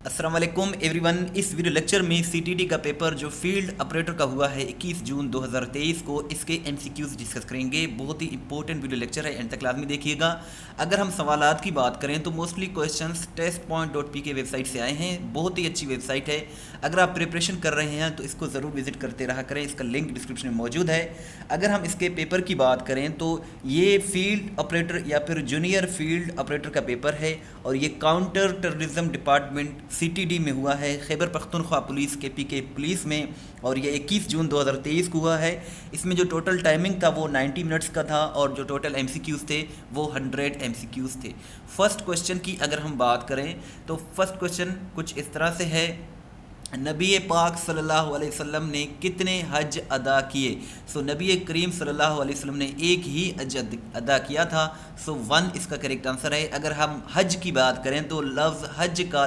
अस्सलाम वालेकुम एवरीवन। इस वीडियो लेक्चर में सीटीडी का पेपर जो फील्ड ऑपरेटर का हुआ है 21 जून 2023 को, इसके एमसीक्यूज डिस्कस करेंगे। बहुत ही इंपॉर्टेंट वीडियो लेक्चर है, एंड तक लाजमी देखिएगा। अगर हम सवालात की बात करें तो मोस्टली क्वेश्चंस testpoint.pk वेबसाइट से आए हैं। बहुत ही अच्छी वेबसाइट है, अगर आप प्रिपरेशन कर रहे हैं तो इसको ज़रूर विजिट करते रहा करें। इसका लिंक डिस्क्रिप्शन में मौजूद है। अगर हम इसके पेपर की बात करें तो ये फील्ड ऑपरेटर या फिर जूनियर फील्ड ऑपरेटर का पेपर है, और ये काउंटर टेररिज्म डिपार्टमेंट सीटीडी में हुआ है, खैबर पख्तूनख्वा पुलिस के पुलिस में, और ये 21 जून 2023 को हुआ है। इसमें जो टोटल टाइमिंग था वो 90 मिनट्स का था, और जो टोटल एमसीक्यूज़ थे वो 100 एमसीक्यूज़ थे। फर्स्ट क्वेश्चन की अगर हम बात करें तो फर्स्ट क्वेश्चन कुछ इस तरह से है, नबी पाक सल्लल्लाहु अलैहि वसल्लम ने कितने हज अदा किए? सो नबी करीम सल्लल्लाहु अलैहि वसल्लम ने एक ही हज अदा किया था। सो 1 इसका करेक्ट आंसर है। अगर हम हज की बात करें तो लफ्ज़ हज का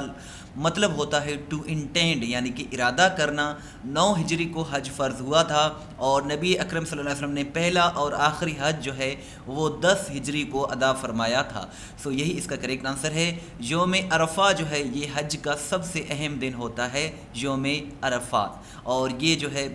मतलब होता है टू इंटेंड, यानी कि इरादा करना। 9 हिजरी को हज फ़र्ज हुआ था, और नबी अकरम सल्लल्लाहु अलैहि वसल्लम ने पहला और आखिरी हज जो है वो 10 हिजरी को अदा फरमाया था। सो यही इसका करेक्ट आंसर है। योम अरफा जो है ये हज का सबसे अहम दिन होता है, योम अरफात, और ये जो है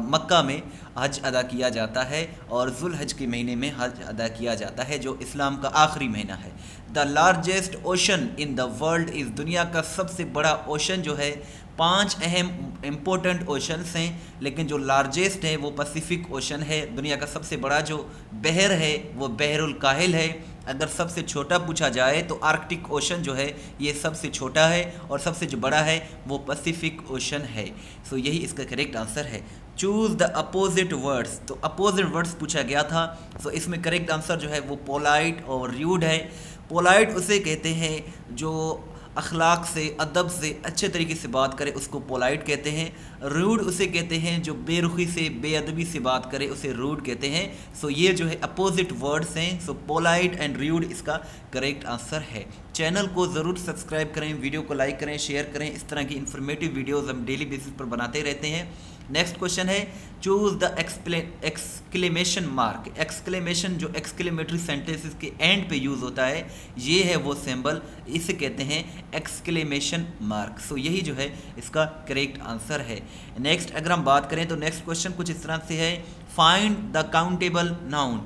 मक्का में हज अदा किया जाता है, और जुल हज के महीने में हज अदा किया जाता है, जो इस्लाम का आखिरी महीना है। The largest ocean in the world is, दुनिया का सबसे बड़ा ओशन जो है, 5 अहम इम्पोर्टेंट ओशंस हैं, लेकिन जो लार्जेस्ट है वो पैसिफिक ओशन है। दुनिया का सबसे बड़ा जो बहर है वो बहरुल काहिल है। अगर सबसे छोटा पूछा जाए तो आर्कटिक ओशन जो है ये सबसे छोटा है, और सबसे जो बड़ा है वो पैसिफिक ओशन है। सो यही इसका करेक्ट आंसर है। चूज़ द अपोजिट वर्ड्स, तो अपोजिट वर्ड्स पूछा गया था। सो इसमें करेक्ट आंसर जो है वो पोलाइट और र्यूड है। पोलाइट उसे कहते हैं जो अखलाक से, अदब से अच्छे तरीके से बात करे, उसको पोलाइट कहते हैं। रूड उसे कहते हैं जो बेरुखी से, बेअदबी से बात करे, उसे रूड कहते हैं। सो ये जो है अपोजिट वर्ड्स हैं। सो पोलाइट एंड रूड इसका करेक्ट आंसर है। चैनल को ज़रूर सब्सक्राइब करें, वीडियो को लाइक करें, शेयर करें। इस तरह की इन्फॉर्मेटिव वीडियोज़ हम डेली बेसिस पर बनाते रहते हैं। नेक्स्ट क्वेश्चन है, choose the exclamation mark. Exclamation जो एक्सक्लेमेटरी सेंटेंसेस के एंड पे यूज़ होता है, ये है वो सिंबल, इसे कहते हैं एक्सक्लेमेशन मार्क। सो यही जो है इसका करेक्ट आंसर है। नेक्स्ट अगर हम बात करें तो नेक्स्ट क्वेश्चन कुछ इस तरह से है, find the countable noun.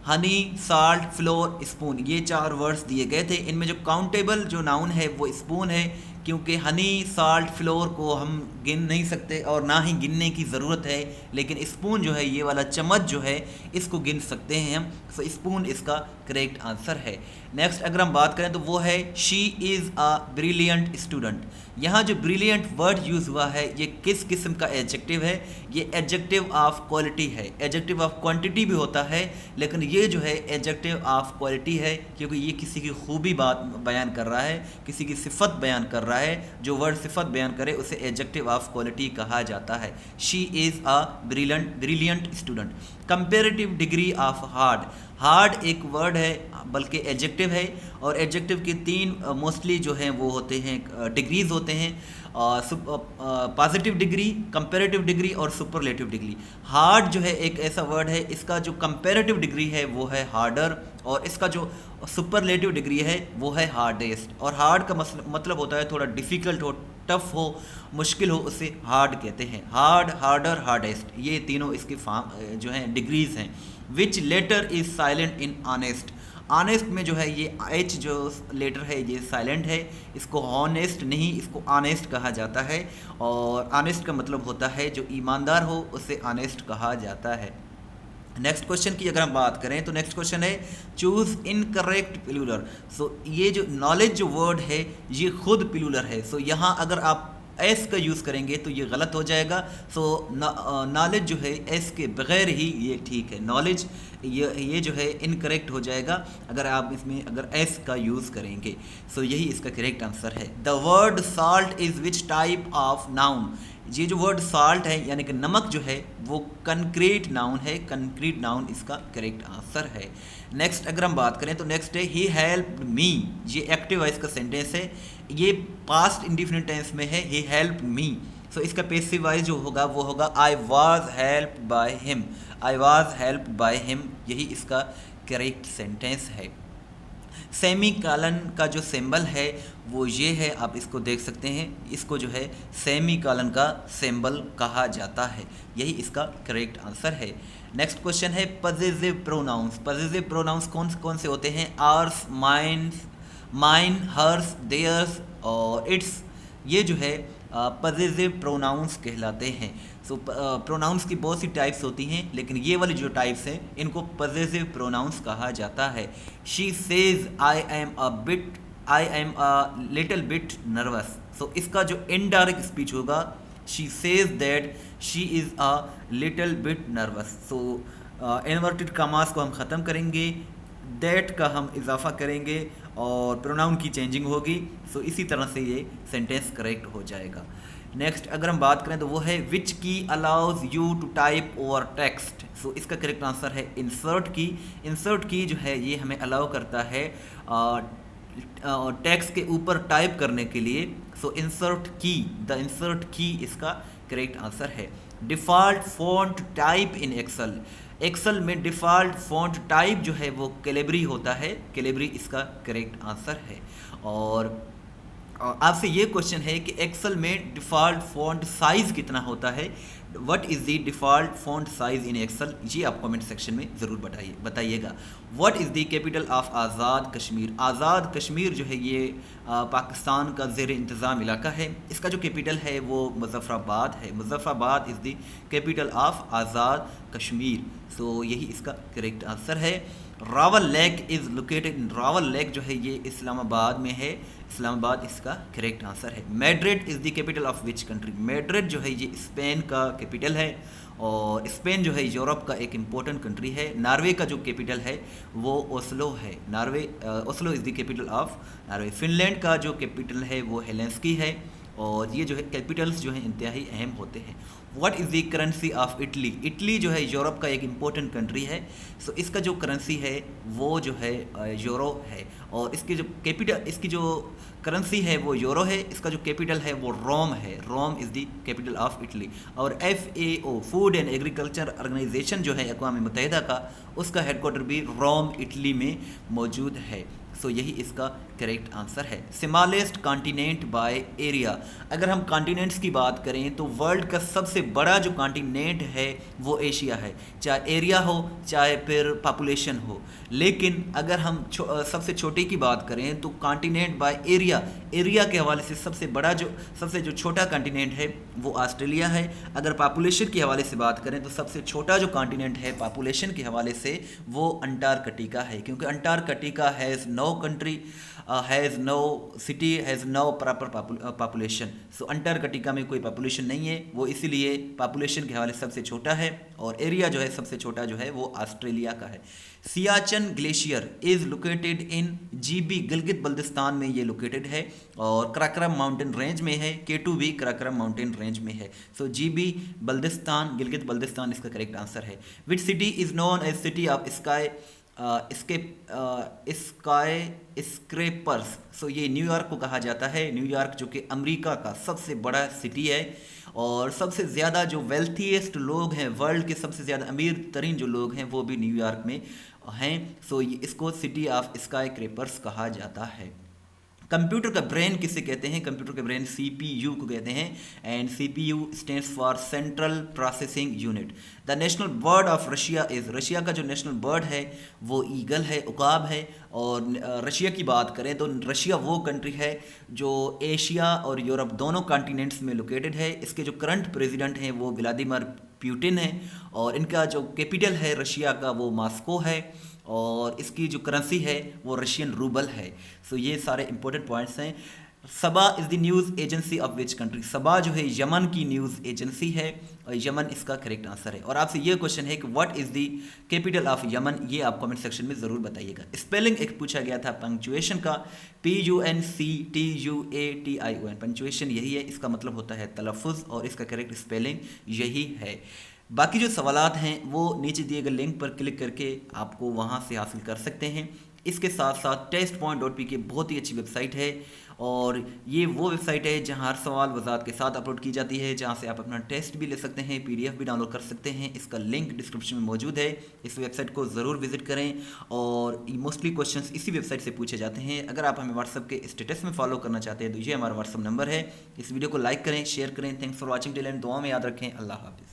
Honey, salt, floor, spoon, ये 4 वर्ड्स दिए गए थे। इनमें जो काउंटेबल जो नाउन है वो स्पून है, क्योंकि हनी, साल्ट, फ्लोर को हम गिन नहीं सकते और ना ही गिनने की ज़रूरत है, लेकिन स्पून जो है, ये वाला चम्मच जो है, इसको गिन सकते हैं हम। सो स्पून इसका करेक्ट आंसर है। नेक्स्ट अगर हम बात करें तो वो है, she is a brilliant student. यहाँ जो ब्रिलियंट वर्ड यूज़ हुआ है ये किस किस्म का एडजेक्टिव है? ये एडजेक्टिव ऑफ क्वालिटी है। एडजेक्टिव ऑफ क्वांटिटी भी होता है, लेकिन ये जो है एडजेक्टिव ऑफ क्वालिटी है, क्योंकि ये किसी की खूबी बात बयान कर रहा है, किसी की सिफत बयान कर रहा है। जो वर्ड सिफत बयान करे उसे एडजेक्टिव ऑफ क्वालिटी कहा जाता है। She is a brilliant student. Comparative degree of hard, hard एक वर्ड है बल्कि एडजेक्टिव है, और एडजेक्टिव के 3 मोस्टली जो हैं वो होते हैं डिग्रीज होते हैं, पॉजिटिव डिग्री, कंपेरेटिव डिग्री और सुपरलेटिव डिग्री। हार्ड जो है एक ऐसा वर्ड है, इसका जो कंपेरेटिव डिग्री है वो है हार्डर, और इसका जो सुपरलेटिव डिग्री है वो है हार्डेस्ट। और हार्ड का मतलब होता है थोड़ा डिफ़िकल्ट हो, टफ हो, मुश्किल हो, उसे हार्ड कहते हैं। हार्ड, हार्डर, हार्डेस्ट, ये तीनों इसके जो हैं डिग्रीज हैं। Which letter is silent in honest. Honest में जो है ये एच जो लेटर है ये साइलेंट है, इसको हॉनेस्ट नहीं, इसको ऑनेस्ट कहा जाता है। और ऑनेस्ट का मतलब होता है जो ईमानदार हो, उसे ऑनेस्ट कहा जाता है। नेक्स्ट क्वेश्चन की अगर हम बात करें तो नेक्स्ट क्वेश्चन है, चूज़ इनकरेक्ट प्लूरल। सो ये जो नॉलेज जो वर्ड है ये खुद प्लूरल है। सो यहाँ अगर आप एस का यूज़ करेंगे तो ये गलत हो जाएगा। सो नॉलेज जो है एस के बगैर ही ये ठीक है। नॉलेज ये जो है इनकरेक्ट हो जाएगा अगर आप इसमें अगर एस का यूज़ करेंगे। सो यही इसका करेक्ट आंसर है। The word salt is which type of noun. ये जो वर्ड साल्ट है यानी कि नमक जो है वो कंक्रीट नाउन है। कंक्रीट नाउन इसका करेक्ट आंसर है। नेक्स्ट अगर हम बात करें तो नेक्स्ट है, ही हेल्प्ड मी। ये एक्टिव वॉइस का सेंटेंस है, ये पास्ट इंडिफिनिट टेंस में है, ही हेल्प्ड मी। सो इसका पैसिव वॉइस जो होगा वो होगा, I was helped by him. I was helped by him, यही इसका करेक्ट सेंटेंस है। सेमी कॉलन का जो सिंबल है वो ये है, आप इसको देख सकते हैं, इसको जो है सेमी कॉलन का सिंबल कहा जाता है। यही इसका करेक्ट आंसर है। नेक्स्ट क्वेश्चन है पजेसिव प्रोनाउंस। पजेसिव प्रोनाउंस कौन कौन से होते हैं? आर्स, माइन, हर्स, देयर्स और इट्स, ये जो है पजेसिव प्रोनाउंस कहलाते हैं। सो प्रोनाउंस की बहुत सी टाइप्स होती हैं, लेकिन ये वाली जो टाइप्स हैं इनको पजेसिव प्रोनाउंस कहा जाता है। She says I am a little bit nervous. So इसका जो इनडायरेक्ट स्पीच होगा, she says that she is a little bit nervous. So inverted commas को हम ख़त्म करेंगे, दैट का हम इजाफा करेंगे और प्रोनाउन की चेंजिंग होगी। सो इसी तरह से ये सेंटेंस करेक्ट हो जाएगा। नेक्स्ट अगर हम बात करें तो वो है which key allows you to type over text. So इसका करेक्ट आंसर है इंसर्ट की। इंसर्ट की जो है ये हमें अलाउ करता है टेक्स्ट के ऊपर टाइप करने के लिए। So insert key, the insert key इसका करेक्ट आंसर है। Default font type in Excel. Excel में डिफ़ॉल्ट फॉन्ट टाइप जो है वो कैलिब्री होता है। कैलिब्री इसका करेक्ट आंसर है। और आपसे ये क्वेश्चन है कि एक्सेल में डिफ़ॉल्ट फॉन्ट साइज़ कितना होता है? What is the default font size in Excel? ये आप कमेंट सेक्शन में ज़रूर बताइएगा। What is the capital of Azad Kashmir? Azad Kashmir जो है ये पाकिस्तान का ज़ेर इंतज़ाम इलाका है। इसका जो कैपिटल है वो मुज़फ़्फ़राबाद है। Muzaffarabad is the capital of Azad Kashmir. So यही इसका करेक्ट आंसर है। Rawal lake is located in, Rawal lake जो है ये इस्लामाबाद में है। इस्लामाबाद इसका करेक्ट आंसर है। Madrid is the capital of which country? Madrid जो है ये स्पेन का कैपिटल है और स्पेन जो है यूरोप का एक इम्पोर्टेंट कंट्री है। नॉर्वे का जो कैपिटल है वो ओस्लो है। Oslo is the capital of Norway. Finland का जो कैपिटल है वो हेलेंस्की है। और ये जो है कैपिटल्स जो हैं इंतहाई अहम होते हैं। What is the currency of Italy? Italy जो है यूरोप का एक इम्पोर्टेंट कंट्री है। सो इसका जो करेंसी है वो जो है यूरो है और इसकी जो करेंसी है वो यूरो है। इसका जो कैपिटल है वो रोम है। Rome is the capital of Italy. और FAO food and agriculture organisation जो है अक़वाम मुत्तहिदा का, उसका हेडक्वार्टर भी रोम इटली में मौजूद है। सो यही इसका करेक्ट आंसर है। Smallest continent by area. अगर हम कॉन्टिनेंट्स की बात करें तो वर्ल्ड का सबसे बड़ा जो कॉन्टिनेंट है वो एशिया है, चाहे एरिया हो चाहे फिर पॉपुलेशन हो। लेकिन अगर हम सबसे छोटे की बात करें तो कॉन्टिनेंट बाय एरिया के हवाले से सबसे जो छोटा कॉन्टिनेंट है वो ऑस्ट्रेलिया है। अगर पॉपुलेशन के हवाले से बात करें तो सबसे छोटा जो कॉन्टिनेंट है पॉपुलेशन के हवाले से वो अंटार्कटिका है, क्योंकि Antarctica has no country, has no city, has no proper population। So Antarctica में कोई पॉपुलेशन नहीं है, वो इसीलिए पॉपुलेशन के हवाले से सबसे छोटा है। और एरिया जो है सबसे छोटा जो है वो ऑस्ट्रेलिया का है। Siachen glacier is located in GB, Gilgit Baltistan में ये लोकेटेड है और कराकोरम माउंटेन रेंज में है। K2 भी कराकोरम माउंटेन रेंज में है। सो GB बल्तिस्तान, गिलगित बल्तिस्तान इसका करेक्ट आंसर है। Which city is known as city of skyscrapers? So ये न्यूयॉर्क को कहा जाता है। न्यूयॉर्क जो कि अमेरिका का सबसे बड़ा सिटी है और सबसे ज़्यादा जो वेल्थीएस्ट लोग हैं, वर्ल्ड के सबसे ज़्यादा अमीर तरीन जो लोग हैं वो भी न्यूयॉर्क में हैं। सो इसको सिटी ऑफ स्काई क्रेपर्स कहा जाता है। कंप्यूटर का ब्रेन किसे कहते हैं? कंप्यूटर का ब्रेन CPU को कहते हैं and CPU stands for central processing unit. The national bird of Russia is, Russia का जो नेशनल बर्ड है वो ईगल है, उकाब है। और रशिया की बात करें तो रशिया वो कंट्री है जो एशिया और यूरोप दोनों कॉन्टिनेंट्स में लोकेटेड है। इसके जो करंट प्रेसिडेंट हैं वो व्लादिमीर पुतिन है और इनका जो कैपिटल है रशिया का वो मॉस्को है और इसकी जो करेंसी है वो रशियन रूबल है। सो ये सारे इंपॉर्टेंट पॉइंट्स हैं। Saba is the news agency of which country? Saba जो है यमन की न्यूज़ एजेंसी है और यमन इसका करेक्ट आंसर है। और आपसे ये क्वेश्चन है कि what is the capital of Yemen? ये आप कमेंट सेक्शन में ज़रूर बताइएगा। स्पेलिंग एक पूछा गया था पंक्चुएशन का, PUNCTUATION, पंक्चुएशन यही है, इसका मतलब होता है तलफ़ुज़ और इसका करेक्ट स्पेलिंग यही है। बाकी जो सवालात हैं वो नीचे दिए गए लिंक पर क्लिक करके आपको वहाँ से हासिल कर सकते हैं। इसके साथ साथ testpoint.pk बहुत ही अच्छी वेबसाइट है और ये वो वेबसाइट है जहाँ हर सवाल वजाहत के साथ अपलोड की जाती है, जहाँ से आप अपना टेस्ट भी ले सकते हैं, PDF भी डाउनलोड कर सकते हैं। इसका लिंक डिस्क्रिप्शन में मौजूद है, इस वेबसाइट को ज़रूर विजिट करें। और मोस्टली क्वेश्चंस इसी वेबसाइट से पूछे जाते हैं। अगर आप हमें व्हाट्सअप के स्टेटस में फॉलो करना चाहते हैं तो ये हमारा व्हाट्सअप नंबर है। इस वीडियो को लाइक करें, शेयर करें। Thanks for watching till and, दुआ में याद रखें। अल्लाह हाफिज़।